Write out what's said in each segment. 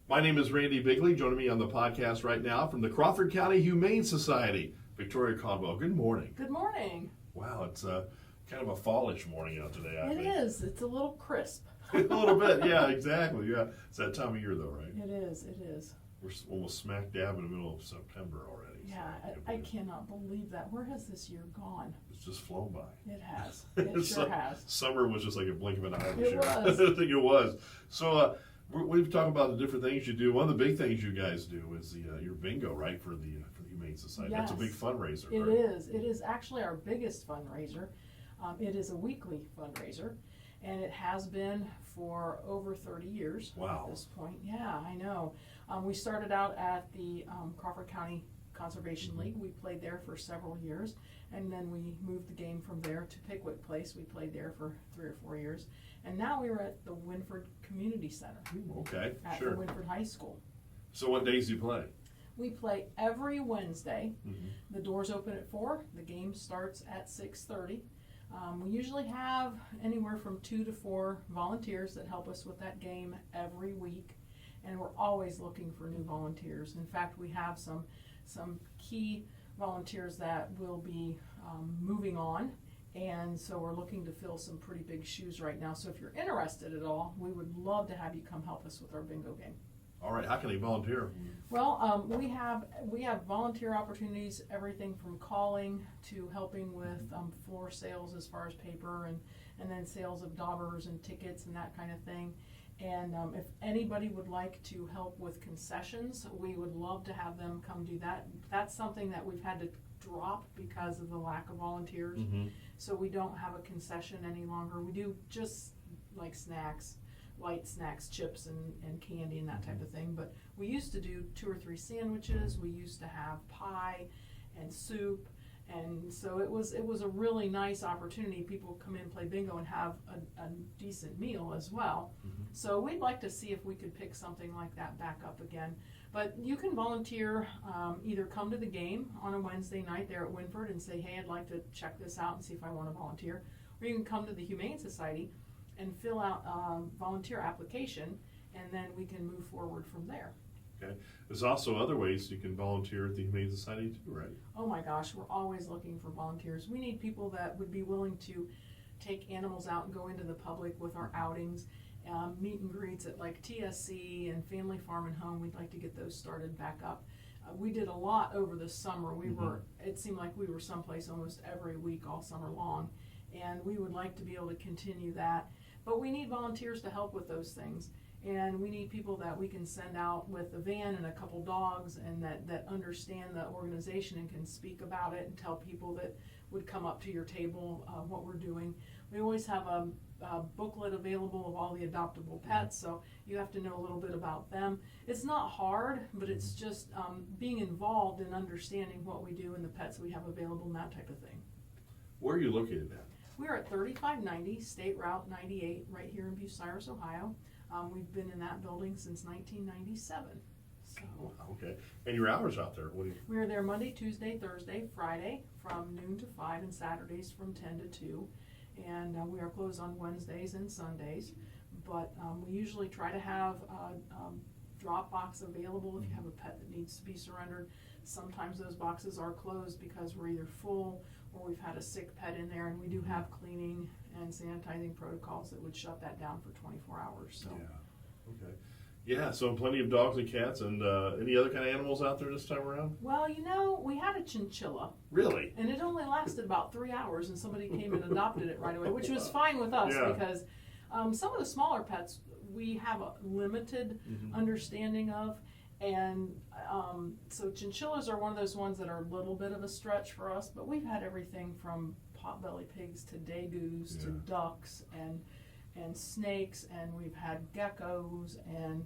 My name is Randy Bigley. Joining me on the podcast right now from the Crawford County Humane Society, Victoria Caldwell. Good morning. Good morning. Wow, it's kind of a fallish morning out today, I think. It is. It's a little crisp. A little bit, yeah, exactly. Yeah, it's that time of year though, right? It is. It is. We're almost smack dab in the middle of September already. Yeah, I cannot believe that. Where has this year gone? It's just flown by. It has. It sure has. Summer was just like a blink of an eye this It year. was. I think it was. So we've talked about the different things you do. One of the big things you guys do is your bingo, right, for the Humane Society. Yes. That's a big fundraiser, It right? is. It is actually our biggest fundraiser. It is a weekly fundraiser, and it has been for over 30 years Wow. at this point. Yeah, I know. We started out at the Crawford County Conservation League. We played there for several years, and then we moved the game from there to Pickwick Place. We played there for 3 or 4 years, and now we were at the Winford Community Center Okay, at sure. the Winford High School. So what days do you play? We play every Wednesday. Mm-hmm. The doors open at 4. The game starts at 6:30. We usually have anywhere from 2 to 4 volunteers that help us with that game every week, and we're always looking for new volunteers. In fact, we have some key volunteers that will be moving on, and so we're looking to fill some pretty big shoes right now. So if you're interested at all, we would love to have you come help us with our bingo game. All right, how can they volunteer? Well, we have volunteer opportunities, everything from calling to helping with floor sales as far as paper and then sales of daubers and tickets and that kind of thing. And if anybody would like to help with concessions, we would love to have them come do that. That's something that we've had to drop because of the lack of volunteers. Mm-hmm. So we don't have a concession any longer. We do just like snacks, light snacks, chips and candy and that type of thing. But we used to do 2 or 3 sandwiches. We used to have pie and soup. And so it was a really nice opportunity. People come in, play bingo, and have a decent meal as well. Mm-hmm. So we'd like to see if we could pick something like that back up again. But you can volunteer, either come to the game on a Wednesday night there at Winford and say, hey, I'd like to check this out and see if I want to volunteer. Or you can come to the Humane Society and fill out a volunteer application, and then we can move forward from there. Okay. There's also other ways you can volunteer at the Humane Society too, right? Oh my gosh, we're always looking for volunteers. We need people that would be willing to take animals out and go into the public with our outings, meet and greets at like TSC and Family Farm and Home. We'd like to get those started back up. We did a lot over the summer. It seemed like we were someplace almost every week all summer long, and we would like to be able to continue that. But we need volunteers to help with those things. And we need people that we can send out with a van and a couple dogs and that understand the organization and can speak about it and tell people that would come up to your table what we're doing. We always have a booklet available of all the adoptable pets, so you have to know a little bit about them. It's not hard, but it's just being involved and understanding what we do and the pets we have available and that type of thing. Where are you located at? We're at 3590 State Route 98 right here in Bucyrus, Ohio. We've been in that building since 1997. So Okay. And your hours out there? What do you? we're there Monday, Tuesday, Thursday, Friday from noon to 5, and Saturdays from 10 to 2. And we are closed on Wednesdays and Sundays. But we usually try to have a drop box available if you have a pet that needs to be surrendered. Sometimes those boxes are closed because we're either full or we've had a sick pet in there, and we do have cleaning and sanitizing protocols that would shut that down for 24 hours. So. Yeah. Okay. Yeah. So plenty of dogs and cats, and any other kind of animals out there this time around? Well, we had a chinchilla. Really? And it only lasted about 3 hours, and somebody came and adopted it right away, which was fine with us because some of the smaller pets we have a limited understanding of. And so chinchillas are one of those ones that are a little bit of a stretch for us, but we've had everything from potbelly pigs to dagoos to ducks and snakes, and we've had geckos, and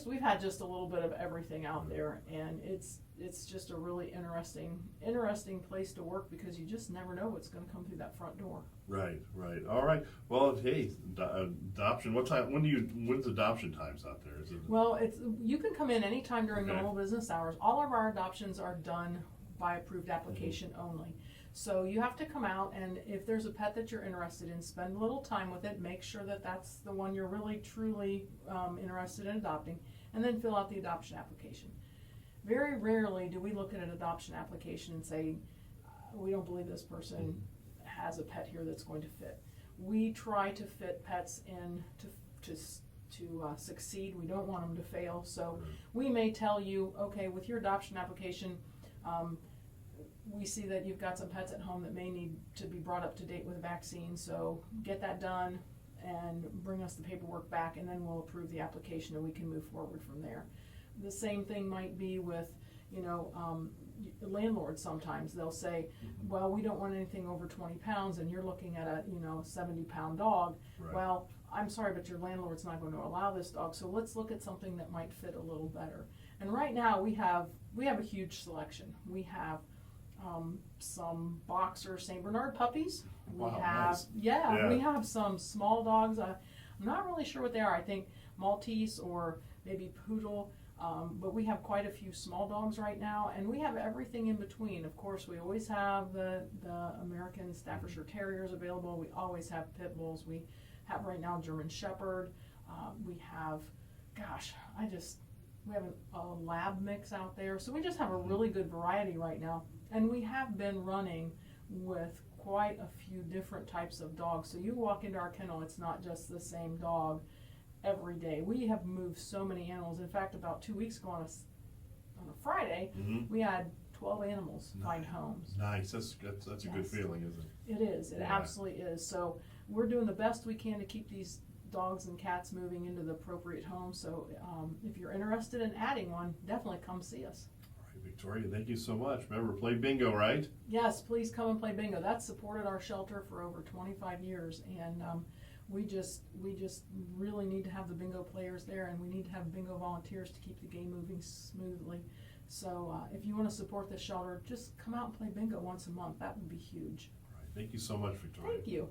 we've had just a little bit of everything out there, and it's just a really interesting place to work because you just never know what's going to come through that front door. Right. All right. Well, hey, adoption. When's adoption times out there? Is it? Well, you can come in anytime during normal business hours. All of our adoptions are done by approved application only. So you have to come out, and if there's a pet that you're interested in, spend a little time with it, make sure that that's the one you're really truly interested in adopting, and then fill out the adoption application. Very rarely do we look at an adoption application and say, we don't believe this person has a pet here that's going to fit. We try to fit pets in to succeed. We don't want them to fail. So we may tell you, okay, with your adoption application, we see that you've got some pets at home that may need to be brought up to date with vaccines, so get that done and bring us the paperwork back, and then we'll approve the application and we can move forward from there. The same thing might be with, landlords. Sometimes they'll say, well, we don't want anything over 20 pounds, and you're looking at a 70-pound dog. Right. Well, I'm sorry, but your landlord's not going to allow this dog, so let's look at something that might fit a little better. And right now we have a huge selection. We have some boxer St. Bernard puppies. Wow, We have nice. we have some small dogs. I'm not really sure what they are. I think Maltese or maybe Poodle. But we have quite a few small dogs right now, and we have everything in between. Of course, we always have the American Staffordshire Terriers available. We always have Pit Bulls. We have right now German Shepherd. We have, we have a lab mix out there. So we just have a really good variety right now. And we have been running with quite a few different types of dogs. So you walk into our kennel, it's not just the same dog every day. We have moved so many animals. In fact, about 2 weeks ago on a Friday, we had 12 animals find homes. Nice. That's a good feeling, isn't it? It is. It absolutely is. So we're doing the best we can to keep these dogs and cats moving into the appropriate home. So if you're interested in adding one, definitely come see us. All right, Victoria, thank you so much. Remember, play bingo, right? Yes, please come and play bingo. That's supported our shelter for over 25 years, and we just really need to have the bingo players there, and we need to have bingo volunteers to keep the game moving smoothly. So if you want to support the shelter, just come out and play bingo once a month. That would be huge. All right, thank you so much, Victoria. Thank you.